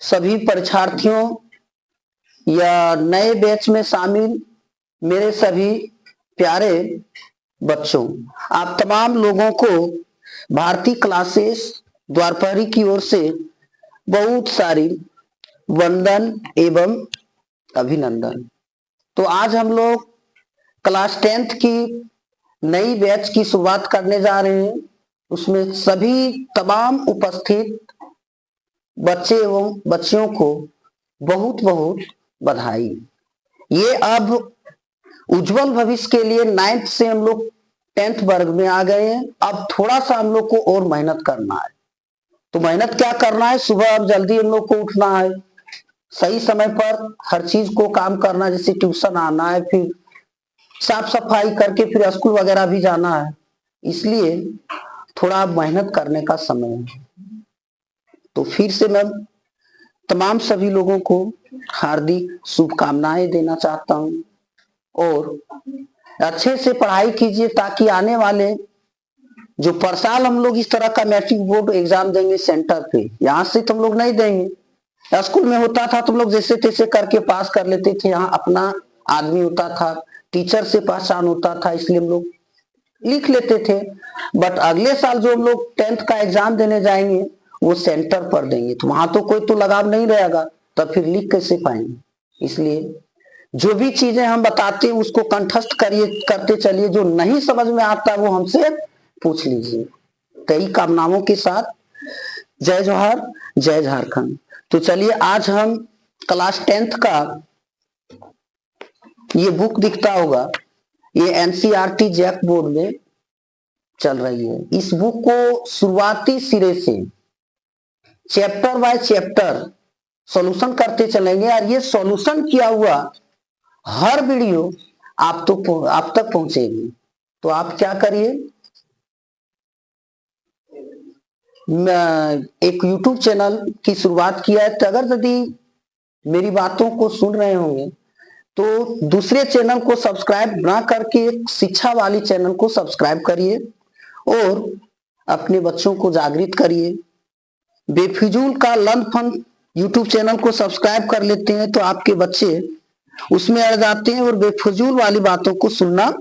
सभी परीक्षार्थियों या नए बैच में शामिल मेरे सभी प्यारे बच्चों, आप तमाम लोगों को भारती क्लासेस द्वारपहरी की ओर से बहुत सारी वंदन एवं अभिनंदन। तो आज हम लोग क्लास 10th की नई बैच की शुरुआत करने जा रहे हैं। उसमें सभी तमाम उपस्थित बच्चे एवं बच्चियों को बहुत बहुत बधाई। ये अब उज्जवल भविष्य के लिए 9th से हम लोग 10th वर्ग में आ गए हैं। अब थोड़ा सा हम लोग को और मेहनत करना है। तो मेहनत क्या करना है, सुबह अब जल्दी हम लोग को उठना है, सही समय पर हर चीज को काम करना, जैसे ट्यूशन आना है, फिर साफ सफाई करके फिर स्कूल वगैरह भी जाना है। इसलिए थोड़ा मेहनत करने का समय है। तो फिर से मैं तमाम सभी लोगों को हार्दिक शुभकामनाएं देना चाहता हूं और अच्छे से पढ़ाई कीजिए ताकि आने वाले जो पर साल हम लोग इस तरह का मैट्रिक बोर्ड एग्जाम देंगे सेंटर पे, यहां से तुम लोग नहीं देंगे। स्कूल में होता था तुम लोग जैसे तैसे करके पास कर लेते थे, यहाँ अपना आदमी होता था, टीचर से पहचान होता था, इसलिए हम लोग लिख लेते थे। बट अगले साल जो हम लोग 10th का एग्जाम देने जाएंगे वो सेंटर पर देंगे, तो वहां तो कोई तो लगाव नहीं रहेगा, तब फिर लिख कैसे पाएंगे। इसलिए जो भी चीजें हम बताते हैं उसको कंठस्थ करते चलिए, जो नहीं समझ में आता वो हमसे पूछ लीजिए। कई कामनाओं के साथ जय जोहार, जय झारखंड। तो चलिए आज हम क्लास 10th का ये बुक दिखता होगा, ये एनसीईआरटी जैक बोर्ड में चल रही है। इस बुक को शुरुआती सिरे से चैप्टर बाय चैप्टर सॉल्यूशन करते चलेंगे और ये सॉल्यूशन किया हुआ हर वीडियो आप तक पहुंचेगी। तो आप क्या करिए, एक YouTube चैनल की शुरुआत किया है, तो अगर यदि मेरी बातों को सुन रहे होंगे तो दूसरे चैनल को सब्सक्राइब ना करके एक शिक्षा वाली चैनल को सब्सक्राइब करिए और अपने बच्चों को जागृत करिए। बेफिजूल का लंड फंड YouTube चैनल को सब्सक्राइब कर लेते हैं तो आपके बच्चे उसमें अड़ जाते हैं और बेफिजूल वाली बातों को सुनना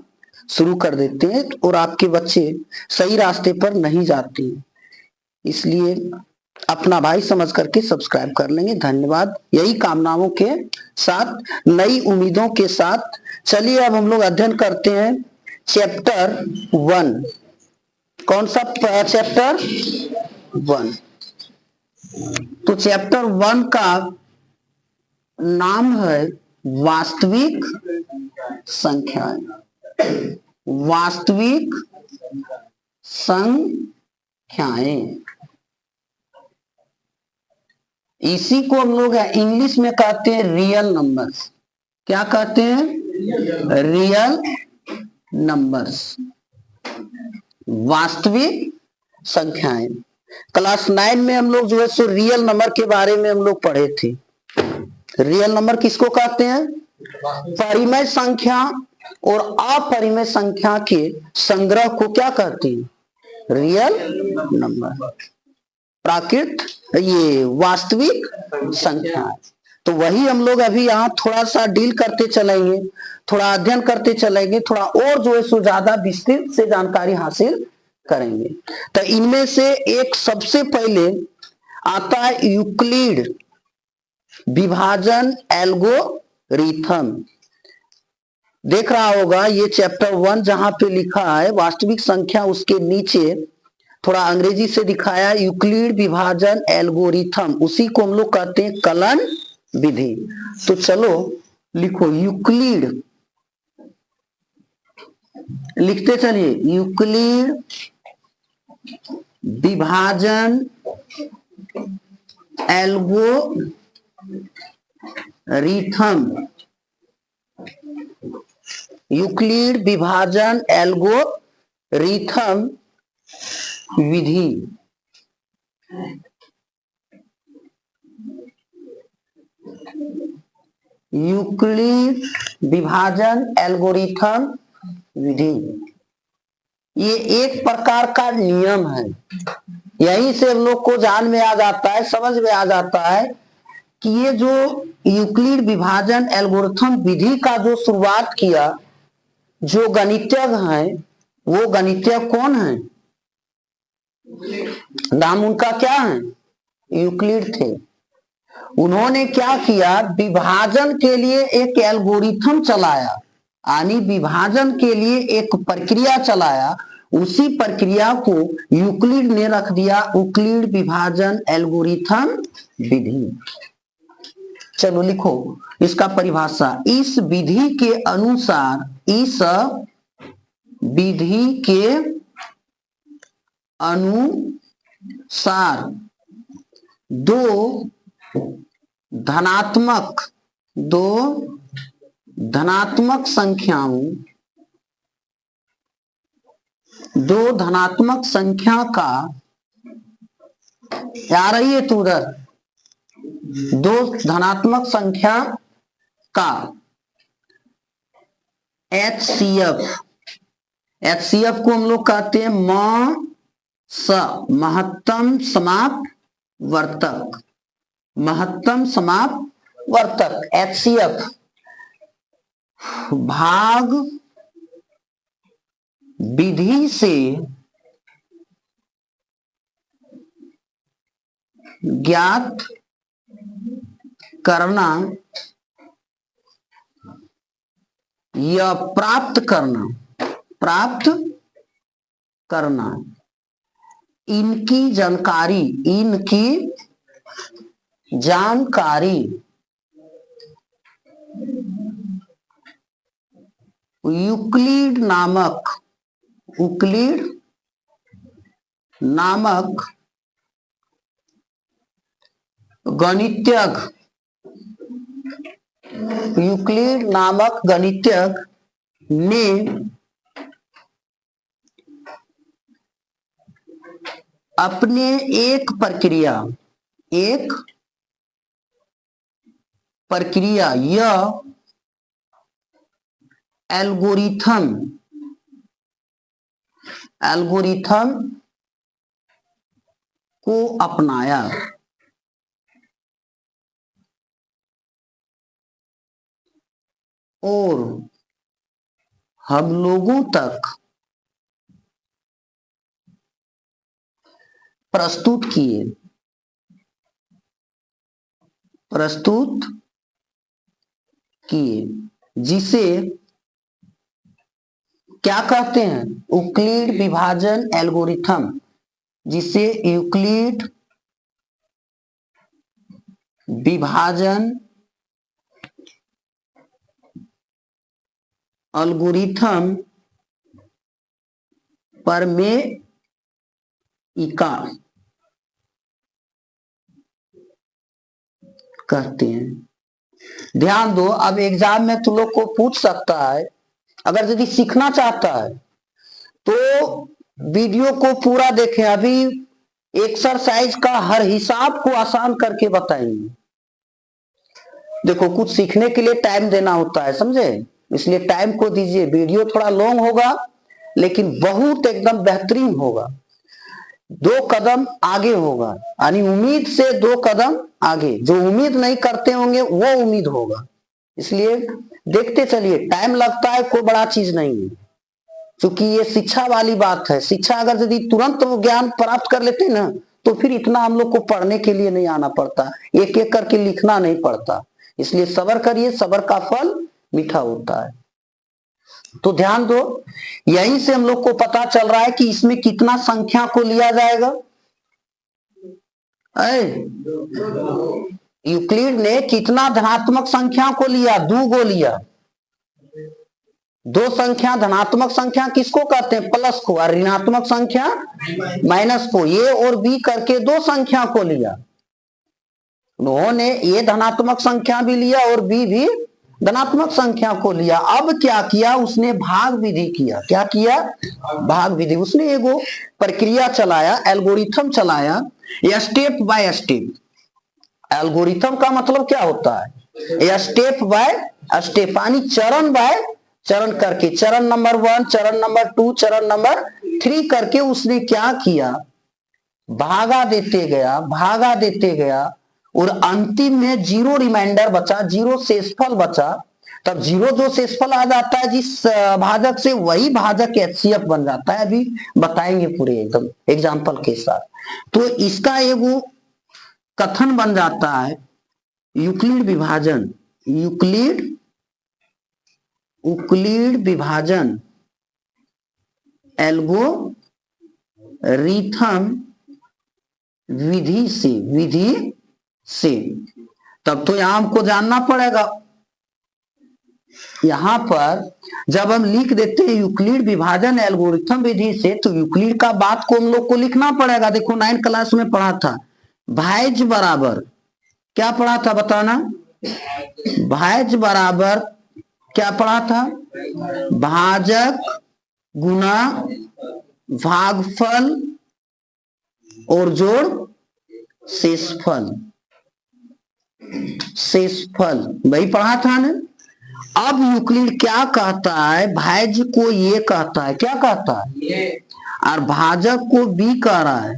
शुरू कर देते हैं और आपके बच्चे सही रास्ते पर नहीं जाते हैं। इसलिए अपना भाई समझ करके सब्सक्राइब कर लेंगे। धन्यवाद। यही कामनाओं के साथ, नई उम्मीदों के साथ चलिए अब हम लोग अध्ययन करते हैं चैप्टर 1। कौन सा चैप्टर 1? तो चैप्टर 1 का नाम है वास्तविक संख्याएं। वास्तविक संख्याएं, इसी को हम लोग इंग्लिश में कहते हैं रियल नंबर्स। क्या कहते हैं? रियल नंबर्स, वास्तविक संख्याएं। क्लास 9 में हम लोग जो है सो रियल नंबर के बारे में हम लोग पढ़े थे। रियल नंबर किसको कहते हैं? परिमेय संख्या और अपरिमेय संख्या के संग्रह को क्या कहते हैं? Real number. प्राकृत ये वास्तविक संख्या। तो वही हम लोग अभी यहाँ थोड़ा सा डील करते चलेंगे, थोड़ा अध्ययन करते चलेंगे, थोड़ा और जो है सो ज्यादा विस्तृत से जानकारी हासिल करेंगे। तो इनमें से एक सबसे पहले आता है यूक्लिड विभाजन एल्गोरिथम। देख रहा होगा ये चैप्टर 1 जहां पे लिखा है वास्तविक संख्या, उसके नीचे थोड़ा अंग्रेजी से दिखाया यूक्लिड विभाजन एल्गोरिथम, उसी को हम लोग कहते हैं कलन विधि। तो चलो लिखो यूक्लिड, लिखते चलिए यूक्लिड विभाजन एल्गोरिथम। यूक्लिड विभाजन एल्गोरिथम विधि। यूक्लिड विभाजन एल्गोरिथम विधि ये एक प्रकार का नियम है। यहीं से हम लोग को जान में आ जाता है, समझ में आ जाता है कि ये जो यूक्लिड विभाजन एल्गोरिथम विधि का जो शुरुआत किया, जो गणितज्ञ हैं, वो गणितज्ञ कौन है? नाम उनका क्या है? यूक्लिड थे। उन्होंने क्या किया, विभाजन के लिए एक एल्गोरिथम चलाया, यानी विभाजन के लिए एक प्रक्रिया चलाया। उसी प्रक्रिया को यूक्लिड ने रख दिया यूक्लिड विभाजन एल्गोरिथम विधि। चलो लिखो इसका परिभाषा। इस विधि के अनुसार, इस विधि के अनुसार दो धनात्मक संख्या का, आ रही है तू उधर, दो धनात्मक संख्या का HCF को हम लोग कहते हैं महत्तम समापवर्तक। महत्तम समापवर्तक HCF भाग विधि से ज्ञात करना या प्राप्त करना इनकी जानकारी यूक्लिड नामक गणितज्ञ ने अपने एक प्रक्रिया या एल्गोरिथम को अपनाया। और हम लोगों तक प्रस्तुत किए, जिसे क्या कहते हैं? यूक्लिड विभाजन एल्गोरिथम, जिसे यूक्लिड विभाजन एल्गोरिथम प्रमेयिका कहते हैं। ध्यान दो, अब एग्जाम में तुम लोग को पूछ सकता है, अगर यदि सीखना चाहता है तो वीडियो को पूरा देखें। अभी एक्सरसाइज का हर हिसाब को आसान करके बताएंगे। देखो, कुछ सीखने के लिए टाइम देना होता है, समझे? इसलिए टाइम को दीजिए। वीडियो थोड़ा लॉन्ग होगा लेकिन बहुत एकदम बेहतरीन होगा। 2 कदम आगे होगा, यानी उम्मीद से 2 कदम आगे। जो उम्मीद नहीं करते होंगे वो उम्मीद होगा। इसलिए देखते चलिए, टाइम लगता है, कोई बड़ा चीज नहीं है, क्योंकि ये शिक्षा वाली बात है। शिक्षा अगर यदि तुरंत वो ज्ञान प्राप्त कर लेते ना, तो फिर इतना हम लोग को पढ़ने के लिए नहीं आना पड़ता, एक एक करके लिखना नहीं पड़ता। इसलिए सब्र करिए, सब्र का फल मीठा होता है। तो ध्यान दो, यहीं से हम लोग को पता चल रहा है कि इसमें कितना संख्या को लिया जाएगा। यूक्लिड ने कितना धनात्मक संख्या को लिया? 2 को लिया। 2 संख्या, धनात्मक संख्या किसको कहते हैं? प्लस को, और ऋणात्मक संख्या माइनस को। ए और बी करके 2 संख्या को लिया। उन्होंने ए धनात्मक संख्या भी लिया और बी भी धनात्मक संख्या को लिया। अब क्या किया उसने? भाग विधि किया। क्या किया? भाग विधि। उसने एगो प्रक्रिया चलाया, एल्गोरिथम चलाया, स्टेप बाय स्टेप। एल्गोरिथम का मतलब क्या होता है? स्टेप बाय स्टेप, यानी चरण बाय चरण करके, चरण नंबर 1, चरण नंबर 2, चरण नंबर 3 करके उसने क्या किया? भागा देते गया और अंतिम में जीरो रिमाइंडर बचा, जीरो शेषफल बचा। तब जीरो जो शेषफल आ जाता है जिस भाजक से, वही भाजक एचसीएफ बन जाता है। अभी बताएंगे पूरे एकदम एग्जाम्पल के साथ। तो इसका एगो कथन बन जाता है यूक्लिड विभाजन, यूक्लिड विभाजन एल्गोरिथम विधि से। तब तो यहां हमको जानना पड़ेगा, यहां पर जब हम लिख देते हैं यूक्लिड विभाजन एल्गोरिथम विधि से, तो यूक्लिड का बात को हम लोग को लिखना पड़ेगा। देखो 9 क्लास में पढ़ा था, भाज्य बराबर क्या पढ़ा था बताना, भाज्य बराबर क्या पढ़ा था, भाजक गुना भागफल और जोड़ शेषफल, वही पढ़ा था ना। अब यूक्लिड क्या कहता है, भाज्य को ये कहता है, क्या कहता है, और भाजक को बी कह रहा है,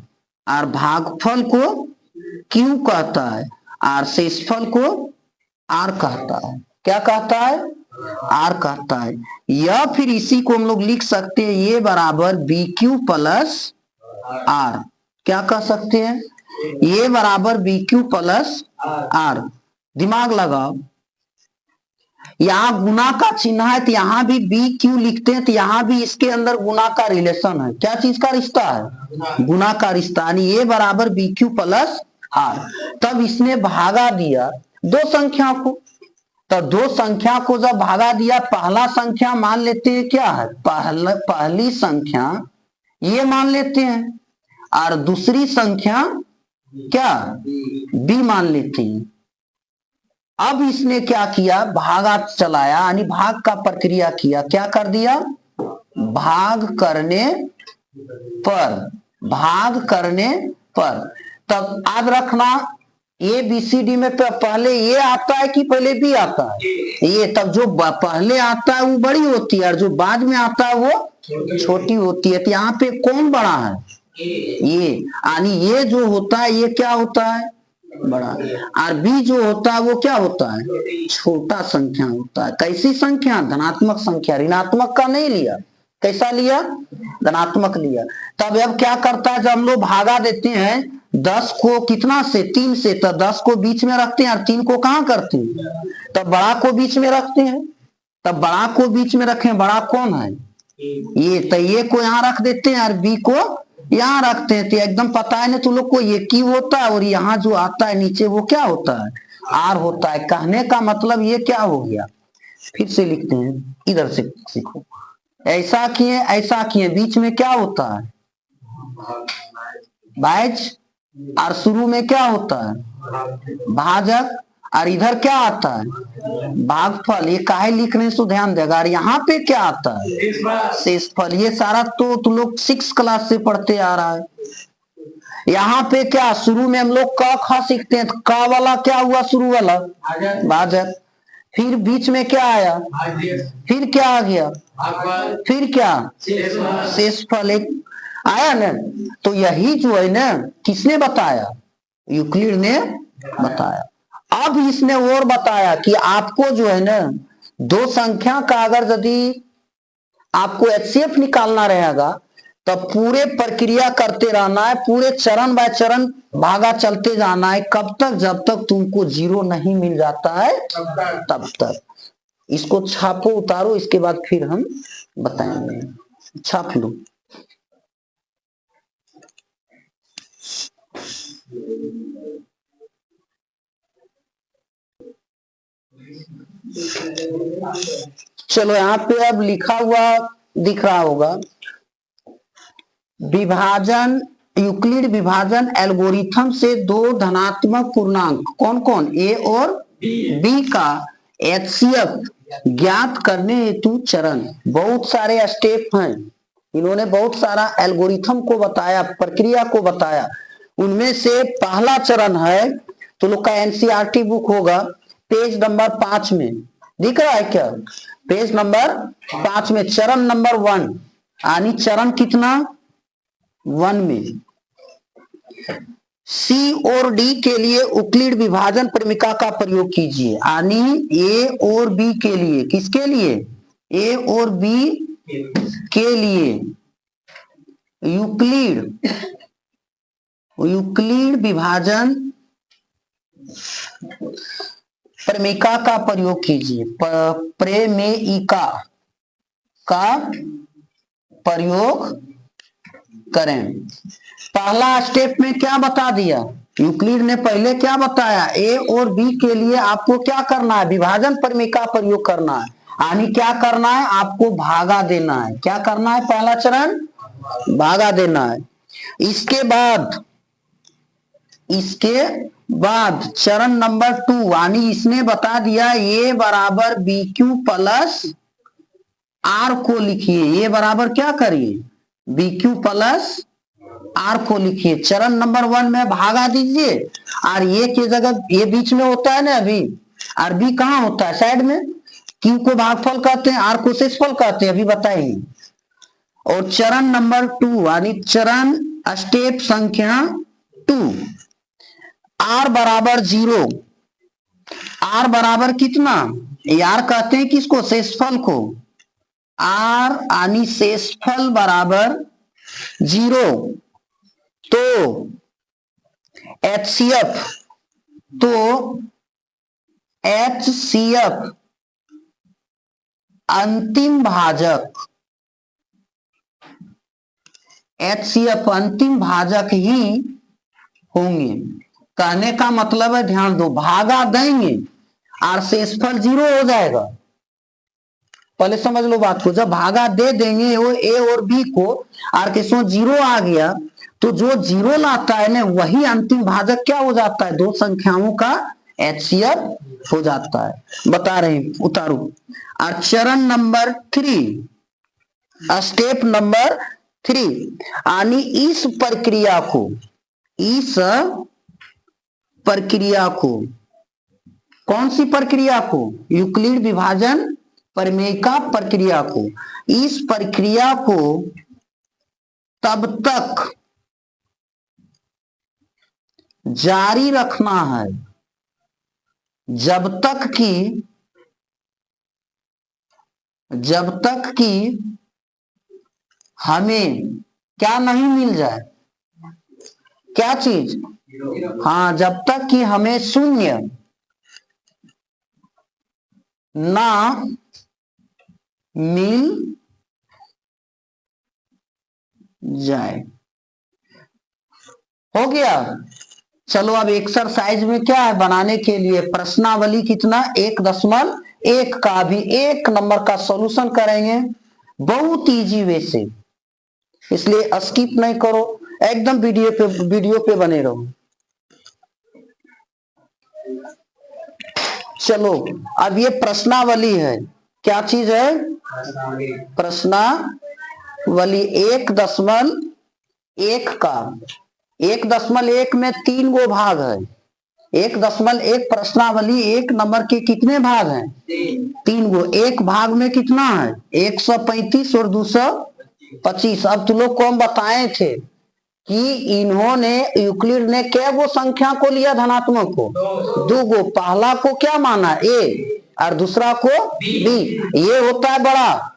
और भागफल को क्यू कहता है, और शेषफल को आर कहता है। क्या कहता है, आर कहता है। या फिर इसी को हम लोग लिख सकते हैं ये बराबर बी क्यू प्लस आर। क्या कह सकते हैं, ये बराबर बी क्यू प्लस आर। दिमाग लगाओ, यहां गुना का चिन्ह है तो यहां भी बी क्यू लिखते हैं, तो यहां भी इसके अंदर गुना का रिलेशन है। क्या चीज का रिश्ता है, गुना का रिश्ता, यानी ये बराबर बी क्यू प्लस आर। तब इसने भागा दिया दो संख्या को, तो दो संख्या को जब भागा दिया, पहला संख्या मान लेते हैं क्या है, पहली संख्या ये मान लेते हैं, और दूसरी संख्या क्या, बी मान लेते हैं। अब इसने क्या किया, भागा चलाया, यानी भाग का प्रक्रिया किया। क्या कर दिया, भाग करने पर। तब याद रखना, ए बी सी डी में पहले ये आता है कि पहले बी आता है, ये। तब जो पहले आता है वो बड़ी होती है, और जो बाद में आता है वो छोटी होती है। तो यहाँ पे कौन बड़ा है, ये, यानी ये जो होता है ये क्या होता है, बड़ा, और बी जो होता है वो क्या होता है, छोटा संख्या होता है। कैसी संख्या, धनात्मक संख्या, ऋणात्मक का नहीं लिया, कैसा लिया, धनात्मक लिया। तब अब क्या करता है, जब हम लोग भागा देते हैं 10 को कितना से, 3 से, तो 10 को बीच में रखते हैं और 3 को कहां करते हैं, तब बड़ा को बीच में रखते हैं। तब बड़ा को बीच में रखें, बड़ा कौन है, ये, तो ये को यहाँ रख देते हैं और बी को यहाँ रखते हैं। तो एकदम पता है ना तुम लोग को, ये क्यू होता है और यहाँ जो आता है नीचे वो क्या होता है, आर होता है। कहने का मतलब ये क्या हो गया, फिर से लिखते हैं, इधर से सीखो, ऐसा किए, बीच में क्या होता है, भाज्य, और शुरू में क्या होता है, भाजक, और इधर क्या आता है, भागफल। ये काहे लिख रहे हैं सो ध्यान देगा। और यहाँ पे क्या आता है, शेषफल। ये सारा तो तुम लोग 6 क्लास से पढ़ते आ रहा है। यहाँ पे क्या, शुरू में हम लोग क ख सीखते हैं, तो क वाला क्या हुआ, शुरू वाला भाजक, फिर बीच में क्या आया, फिर क्या आ गया, फिर क्या, शेषफल एक आया ना। तो यही जो है ना, किसने बताया, यूक्लिड ने बताया। अब इसने और बताया कि आपको जो है ना, दो संख्या का अगर यदि आपको एचसीएफ निकालना रहेगा, तो पूरे प्रक्रिया करते रहना है, पूरे चरण बाय चरण भागा चलते जाना है। कब तक, जब तक तुमको जीरो नहीं मिल जाता है तब तक। इसको छापो, उतारो, इसके बाद फिर हम बताएंगे। छाप लो। चलो यहाँ पे अब लिखा हुआ दिख रहा होगा, विभाजन, यूक्लिड विभाजन एल्गोरिथम से दो धनात्मक पूर्णांक कौन कौन, ए और बी का एचसीएफ ज्ञात करने हेतु चरण। बहुत सारे स्टेप हैं, इन्होंने बहुत सारा एल्गोरिथम को बताया, प्रक्रिया को बताया। उनमें से पहला चरण है, तो लोग का एनसीईआरटी बुक होगा, पेज नंबर 5 में दिख रहा है क्या, पेज नंबर 5 में चरण नंबर 1, यानी चरण कितना, 1 में। सी और डी के लिए यूक्लिड विभाजन परिमिका का प्रयोग कीजिए। यानी ए और बी के लिए, किसके लिए? ए और बी के लिए यूक्लिड विभाजन परिमिका का प्रयोग कीजिए। प्रमेयिका का प्रयोग करें। पहला स्टेप में क्या बता दिया यूक्लिड ने? पहले क्या बताया? ए और बी के लिए आपको क्या करना है? विभाजन परिमिका प्रयोग करना है। यानी क्या करना है? आपको भागा देना है। क्या करना है? पहला चरण भागा देना है। इसके बाद चरण नंबर 2, यानी इसने बता दिया ए बराबर बी क्यू प्लस आर को लिखिए। ये बराबर क्या करिए? बी क्यू प्लस आर को लिखिए। चरण नंबर 1 में भागा दीजिए और ये की जगह ये बीच में होता है ना अभी, और बी कहाँ होता है? साइड में। क्यू को भागफल कहते हैं, आर को शेषफल कहते हैं, अभी बताइए। और चरण नंबर 2 यानी चरण स्टेप संख्या 2, आर बराबर 0। आर बराबर कितना? आर कहते हैं किसको? शेषफल को। आर यानी शेषफल बराबर 0। तो HCF अंतिम भाजक ही होंगे। कहने का मतलब है, ध्यान दो, भागा देंगे और शेषफल 0 हो जाएगा। पहले समझ लो बात को। जब भागा दे देंगे वो ए और बी को और किसमें 0 आ गया, तो जो 0 लाता है ना वही अंतिम भाजक क्या हो जाता है? दो संख्याओं का HCF हो जाता है। बता रहे हैं, उतारू। और चरण नंबर 3, स्टेप नंबर 3, यानी इस प्रक्रिया को कौन सी प्रक्रिया को? यूक्लिड विभाजन परिमेयिका प्रक्रिया को। इस प्रक्रिया को तब तक जारी रखना है जब तक कि हमें क्या नहीं मिल जाए? क्या चीज? हाँ, जब तक कि हमें शून्य ना मिल जाए। हो गया। चलो अब एक्सरसाइज में क्या है बनाने के लिए? प्रश्नावली कितना? 1.1 का भी 1 नंबर का सॉल्यूशन करेंगे, बहुत इजी वे से। इसलिए स्किप नहीं करो, एकदम वीडियो पे बने रहो। चलो अब ये प्रश्नावली है। क्या चीज है? प्रश्नावली 1.1 का। 1.1 में 3 गो भाग है। 1.1 प्रश्नावली 1 नंबर के कितने भाग हैं? 3 गो। एक भाग में कितना है? 135 और 225। अब तुम लोग को हम बताए थे कि इन्होंने यूक्लिड ने क्या वो संख्या को लिया? धनात्मक को 2 गो। पहला को क्या माना? ए, और दूसरा को बी। ये होता है बड़ा,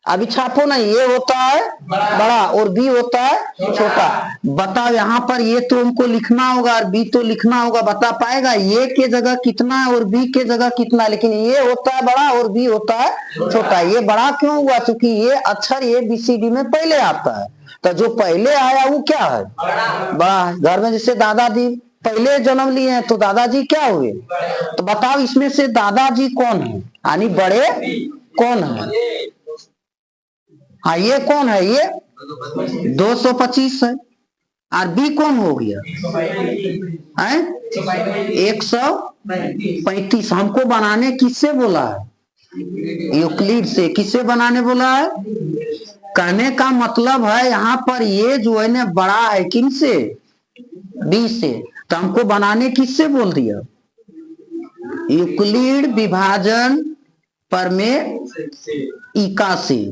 अभी छापो नहीं, ये होता है बड़ा और बी होता है छोटा। बताओ यहाँ पर ये तो हमको लिखना होगा और बी तो लिखना होगा। बता पाएगा ये के जगह कितना है और बी के जगह कितना है? लेकिन ये होता है बड़ा और बी होता है छोटा। ये बड़ा क्यों हुआ? क्योंकि ये अक्षर ABCD में पहले आता है, तो जो पहले आया वो क्या है? बड़ा। घर में जैसे दादाजी पहले जन्म लिए हैं तो दादाजी क्या हुए? तो बताओ इसमें से दादाजी कौन है? यानी बड़े कौन है? हाँ, ये कौन है? ये 225 है। और बी कौन हो गया? 135। हमको बनाने किससे बोला है? यूक्लिड से। किससे बनाने बोला है? कहने का मतलब है यहाँ पर ये जो है ना बड़ा है किनसे? बी से। तो हमको बनाने किससे बोल दिया? यूक्लिड विभाजन प्रमेयिका से।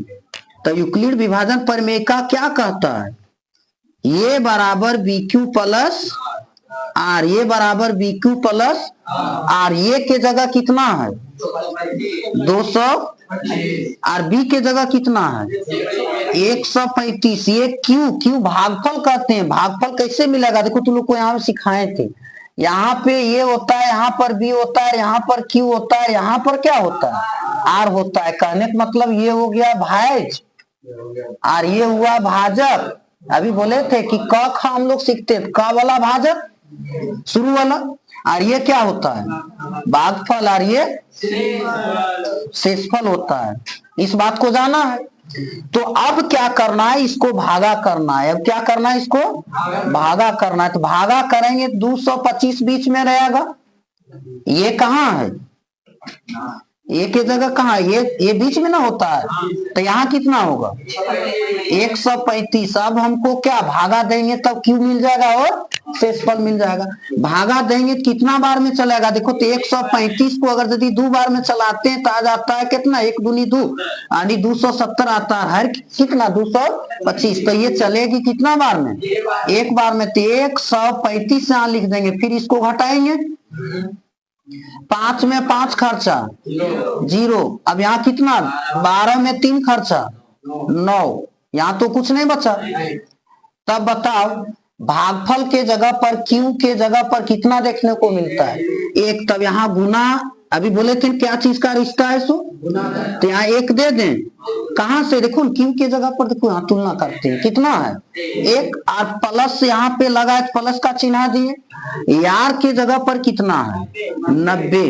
तो यूक्लिड विभाजन प्रमेयिका क्या कहता है? ये बराबर बी क्यू प्लस आर, ये बराबर बी क्यू प्लस आर। ये के जगह कितना है 200 और बी के जगह कितना है 135। ये क्यू, क्यू भागफल कहते हैं। भागफल कैसे मिलेगा, देखो तुम लोग को यहाँ सिखाए थे, यहाँ पे ये होता है, यहाँ पर बी होता है, यहाँ पर क्यू होता है, यहाँ पर क्या होता है आर होता है। कहने का मतलब ये हो गया भाज्य और ये हुआ भाजक। अभी बोले थे कि क ख हम लोग सीखते थे, क वाला भाजक शुरू वाला, और ये क्या होता है भागफल और ये शेषफल होता है। इस बात को जाना है। तो अब क्या करना है, इसको भागा करना है। अब क्या करना है, इसको भागा करना है। तो भागा करेंगे 225 बीच में रहेगा। ये कहाँ है, ये की जगह कहाँ है, ये बीच में ना होता है, तो यहाँ कितना होगा 135। अब हमको क्या भागा देंगे तब क्यू मिल जाएगा और शेषफल मिल जाएगा। भागा देंगे कितना बार में चलेगा, देखो तो 135 को अगर यदि 2 बार में चलाते हैं तो आ जाता है कितना 1 दूनी 2 यानी 270 आता है। हर कितना 225, तो ये चलेगी कितना बार में, 1 बार में। तो 135 यहाँ लिख देंगे, फिर इसको घटाएंगे 5 में 5 खर्चा 0। अब यहाँ कितना 12 में 3 खर्चा 9, यहाँ तो कुछ नहीं बचा। तब बताओ भागफल के जगह पर क्यू के जगह पर कितना देखने को मिलता है 1। तब यहाँ गुना, अभी बोले थे क्या चीज का रिश्ता है, सो तो यहाँ 1 दे दें। कहां से, देखो क्यू के जगह पर, देखो यहाँ तुलना करते हैं कितना है 1, और प्लस यहाँ पे लगा है, प्लस का चिन्ह दिए। यार के जगह पर कितना है 90।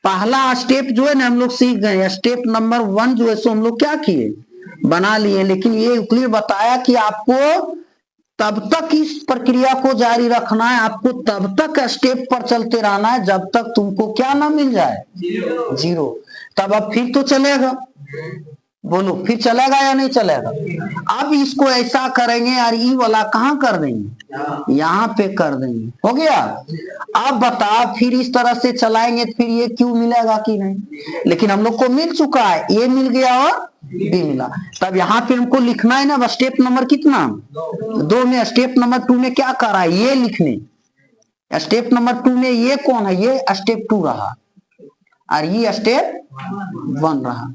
पहला स्टेप जो है ना हम लोग सीख गए, स्टेप नंबर 1 जो है सो हम लोग क्या किए बना लिए। लेकिन ये यूक्लिड बताया कि आपको तब तक इस प्रक्रिया को जारी रखना है, आपको तब तक स्टेप पर चलते रहना है जब तक तुमको क्या ना मिल जाए 0। तब अब फिर तो चलेगा, बोलो फिर चलेगा या नहीं चलेगा। अब इसको ऐसा करेंगे यार, ई वाला कहाँ कर देंगे, यहाँ पे कर देंगे, हो गया। अब बताओ फिर इस तरह से चलाएंगे फिर ये क्यों मिलेगा कि नहीं। लेकिन हम लोग को मिल चुका है, ए मिल गया और बी मिला। तब यहाँ पे हमको लिखना है ना स्टेप नंबर कितना 2 में। स्टेप नंबर 2 में क्या कर रहा है, ये लिखने। स्टेप नंबर 2 में ये कौन है, ये स्टेप 2 रहा और ये स्टेप 1 रहा।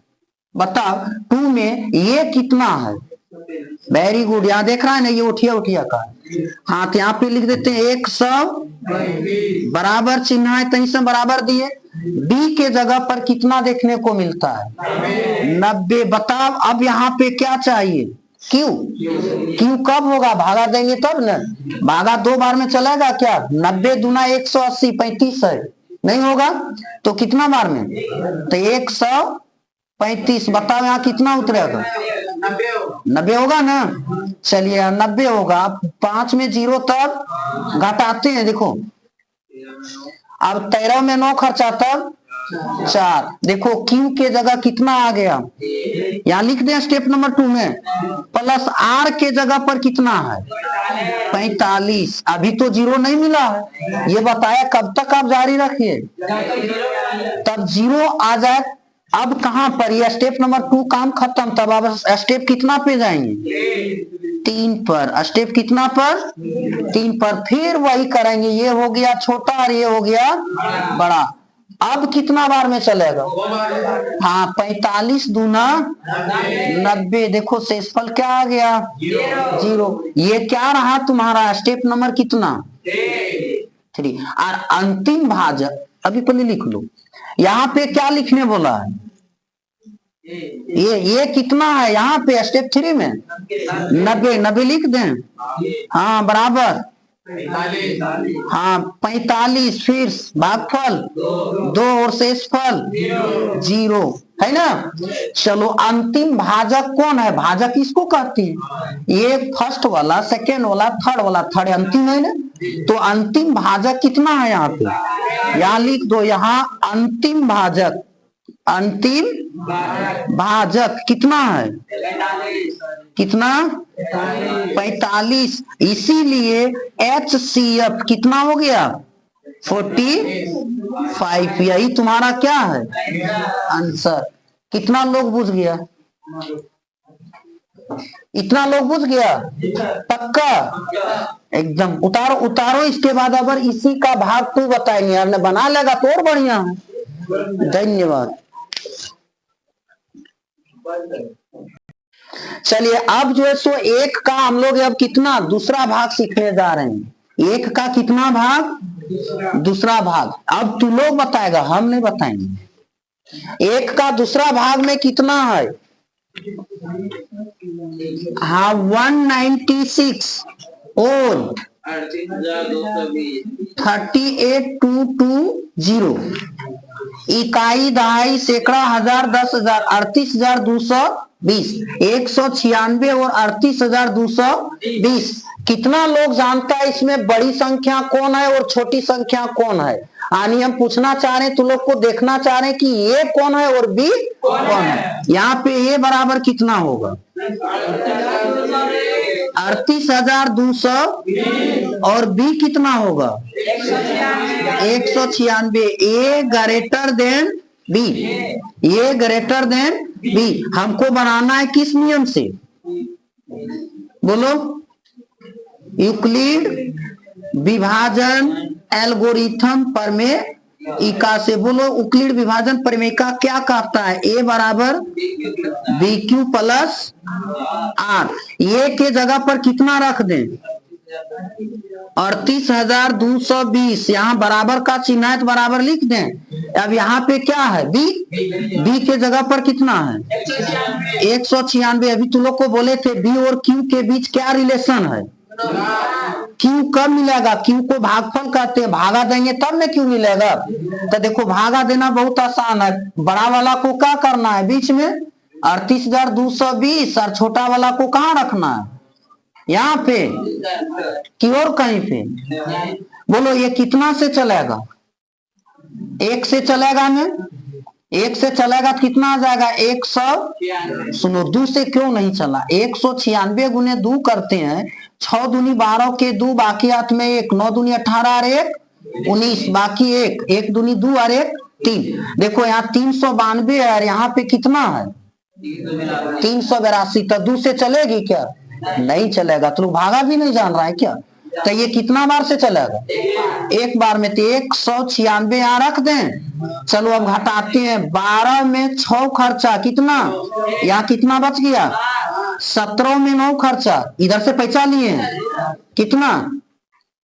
बताओ 2 में ये कितना है, वेरी गुड, यहाँ देख रहा है ना ये उठिया उठिया का। हाँ तो यहाँ पे लिख देते हैं 100 बराबर चिन्ह है तो इसमें बराबर दिए। बी के जगह पर कितना देखने को मिलता है 90। बताओ अब यहाँ पे क्या चाहिए, क्यू। क्यू कब होगा, भागा देंगे तब ना। भागा 2 बार में चलेगा क्या, 90 दूना 180 35 है, नहीं होगा तो कितना बार में, तो 135। बताओ यहाँ कितना उतरेगा 90 होगा ना। चलिए 90 होगा, 5 में 0 तब घटाते हैं। देखो अब 13 में 9 खर्चा तब 4। देखो क्यू के जगह कितना आ गया, यहाँ लिख दें स्टेप नंबर 2 में प्लस आर के जगह पर कितना है 45। अभी तो 0 नहीं मिला है, ये बताया कब तक आप जारी रखिए तब 0 आ जाए। अब कहां पर, ये स्टेप नंबर 2 काम खत्म। तब अब स्टेप कितना पे जाएंगे 3 पर। स्टेप कितना पर 3 पर। फिर वही करेंगे, ये हो गया छोटा और ये हो गया बड़ा। अब कितना बार में चलेगा, हाँ 45 दूना 90। देखो शेषफल क्या आ गया 0। ये क्या रहा तुम्हारा स्टेप नंबर कितना 3। और अंतिम भाजक अभी पहले लिख लो, यहाँ पे क्या लिखने बोला है, ये कितना है यहाँ पे स्टेप 3 में 90 लिख दें। हाँ बराबर, हाँ 45। फिर भागफल 2 और शेषफल 0 है ना। चलो अंतिम भाजक कौन है, भाजक इसको कहते हैं, ये फर्स्ट वाला सेकेंड वाला थर्ड वाला, थर्ड अंतिम है ना। तो अंतिम भाजक कितना है यहाँ पे, यहाँ लिख दो, यहाँ अंतिम भाजक, अंतिम भाजक कितना है, कितना 45। इसीलिए HCF कितना हो गया 45। यही तुम्हारा क्या है आंसर। कितना लोग बुझ गया, इतना लोग बुझ गया? पक्का? एकदम। उतारो उतारो इसके बाद अगर इसी का भाग तू बताएंगे, हमने बना लेगा तो और बढ़िया है। धन्यवाद। चलिए अब जो है सो एक का हम लोग अब कितना दूसरा भाग सीखने जा रहे हैं। एक का कितना भाग? दूसरा भाग। अब तू लोग बताएगा, हम नहीं बताएंगे। एक का दूसरा भाग में कितना है? हाँ 196 और 38,220। इकाई, दहाई, सैकड़ा, हजार, 10,000, 38,220। 196 और 38,220। कितना लोग जानता है इसमें बड़ी संख्या कौन है और छोटी संख्या कौन है? यानी हम पूछना चाह रहे हैं, तुम लोग को देखना चाह रहे हैं कि ए कौन है और बी कौन है। यहाँ पे ए बराबर कितना होगा? 38,200 और बी कितना होगा? 196। ए ग्रेटर देन बी, ए ग्रेटर देन बी। हमको बनाना है किस नियम से? बोलो। यूक्लिड विभाजन एल्गोरिथम प्रमेय से। बोलो यूक्लिड विभाजन प्रमेय क्या कहता है? ए बराबर बी क्यू प्लस आर। ए के जगह पर कितना रख दें? 38,220। यहाँ बराबर का चिन्ह है तो बराबर लिख दें। अब यहाँ पे क्या है? बी। बी के जगह पर कितना है? 196। अभी तुम लोग को बोले थे बी और क्यू के बीच क्या रिलेशन है? क्यू कब मिलेगा? क्यू को भागफल कहते हैं, भागा देंगे तब ना क्यू मिलेगा। तो देखो भागा देना बहुत आसान है। बड़ा वाला को क्या करना है? बीच में 38,220 और छोटा वाला को कहाँ रखना है? यहाँ पे कि और कहीं पे? बोलो ये कितना से चलेगा? एक से चलेगा ना? एक से चलेगा तो कितना आ जाएगा? 100। सुनो, 2 से क्यों नहीं चला? 196 गुने 2 करते हैं। 6 दूनी 12 के 2, बाकी हाथ में 1, 9 दूनी 18 और 1 19, बाकी 1, 1 दूनी 2 और 1 3। देखो यहाँ 392 है और यहाँ पे कितना है? 382। तो 2 से चलेगी क्या? नहीं चलेगा। तो भागा भी नहीं जान रहा है क्या? तो ये कितना बार से चलेगा? एक बार में। तो 196 यहाँ रख दें। चलो अब घटाते हैं। 12 में 6 खर्चा कितना? यहाँ कितना बच गया? 17 में 9 खर्चा, इधर से पैसा लिए कितना?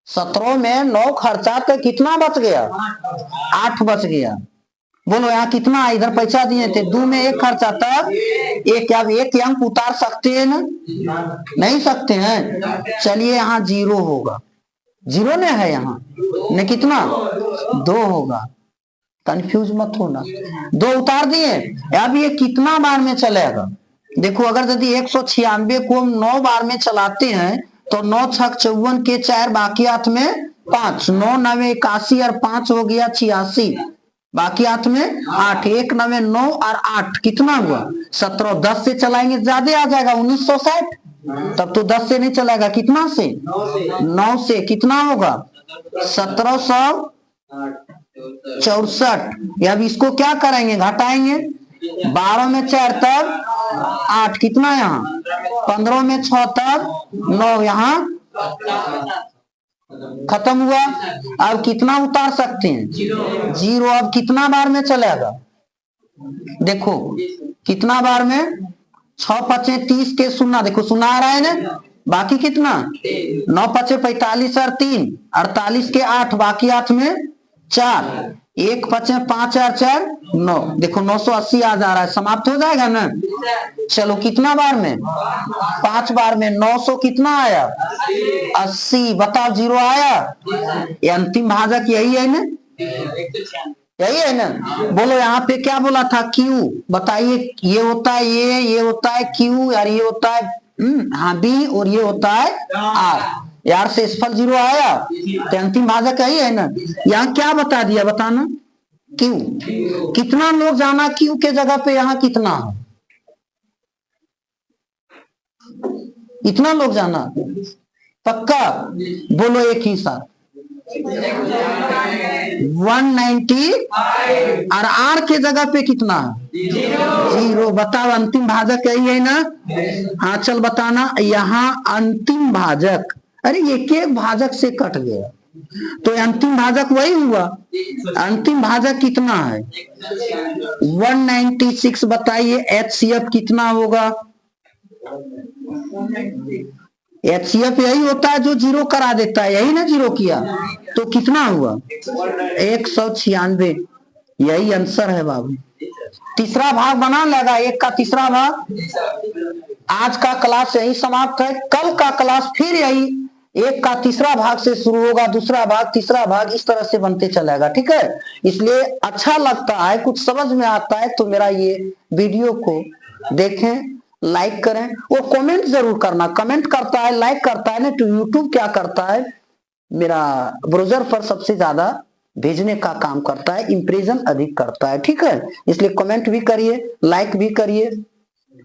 17 में 9 खर्चा तो कितना बच गया? 8 बच गया। बोलो यहाँ कितना? इधर पैसा दिए थे। 2 में 1 खर्चा, तब एक। अब एक अंक उतार सकते हैं ना? नहीं सकते हैं। चलिए यहाँ 0 होगा। 0 ने है यहाँ ने कितना? 2 होगा। कंफ्यूज मत होना। 2 उतार दिए। अब ये कितना बार में चलेगा? देखो अगर यदि 196 को हम 9 बार में चलाते हैं तो 9 छक 54 के 4, बाकी हाथ में 5, 9 9 81 और 5 हो गया 86, बाकी हाथ में 8, 1 9 9 और 8 कितना हुआ? 17। 10 से चलाएंगे ज्यादा आ जाएगा 1960। तब तो 10 से नहीं चलेगा। कितना से? 9 से। कितना होगा? 1764। अब इसको क्या करेंगे? घटाएंगे। 12 में 4 तब 8, कितना यहाँ? 15 में 6 तब 9, यहाँ खत्म हुआ। अब कितना उतार सकते हैं? 0। अब कितना बार में चलेगा? देखो कितना बार में? 6 5 30 के सुना। देखो सुना आ रहा है ना? बाकी कितना? 9 5 45 और 3 48 के 8, बाकी हाथ में 4, 1 5 5 और 4 9। देखो 980 आ जा रहा है। समाप्त हो जाएगा ना? चलो कितना बार में? 5 बार में। 900 कितना आया? 80। बताओ 0 आया? ये अंतिम भाजक यही है ना? यही है ना? बोलो यहाँ पे क्या बोला था? क्यू। बताइए। ये होता है ये होता है क्यू यार, ये होता है हाँ बी, और ये होता है आर। यार से सफल 0 आया तो अंतिम भाजक यही है ना? यहाँ क्या बता दिया? बताना। क्यू। कितना लोग जाना क्यू के जगह पे? यहाँ कितना है? इतना लोग जाना पक्का? बोलो एक ही साथ। 190 और आर के जगह पे कितना? 0। बताओ अंतिम भाजक यही है ना? हाँ चल बताना। यहाँ अंतिम भाजक, अरे एक एक भाजक से कट गया तो अंतिम भाजक वही हुआ। अंतिम भाजक कितना है? 196। बताइए HCF कितना होगा? HCF यही होता है जो 0 करा देता है, यही ना 0 किया तो कितना हुआ? 196। यही आंसर है बाबू। तीसरा भाग बना लगा, 1 का तीसरा भाग। आज का क्लास यही समाप्त है। कल का क्लास फिर यही 1 का तीसरा भाग से शुरू होगा, दूसरा भाग, तीसरा भाग, इस तरह से बनते चलेगा। ठीक है, इसलिए अच्छा लगता है, कुछ समझ में आता है तो मेरा ये वीडियो को देखें, लाइक करें और कमेंट जरूर करना। कमेंट करता है, लाइक करता है ना तो यूट्यूब क्या करता है, मेरा ब्राउजर पर सबसे ज्यादा भेजने का काम करता है, इंप्रेशन अधिक करता है। ठीक है, इसलिए कमेंट भी करिए, लाइक भी करिए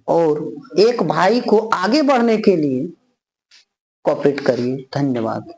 और एक भाई को आगे बढ़ने के लिए कोऑपरेट करिए। धन्यवाद।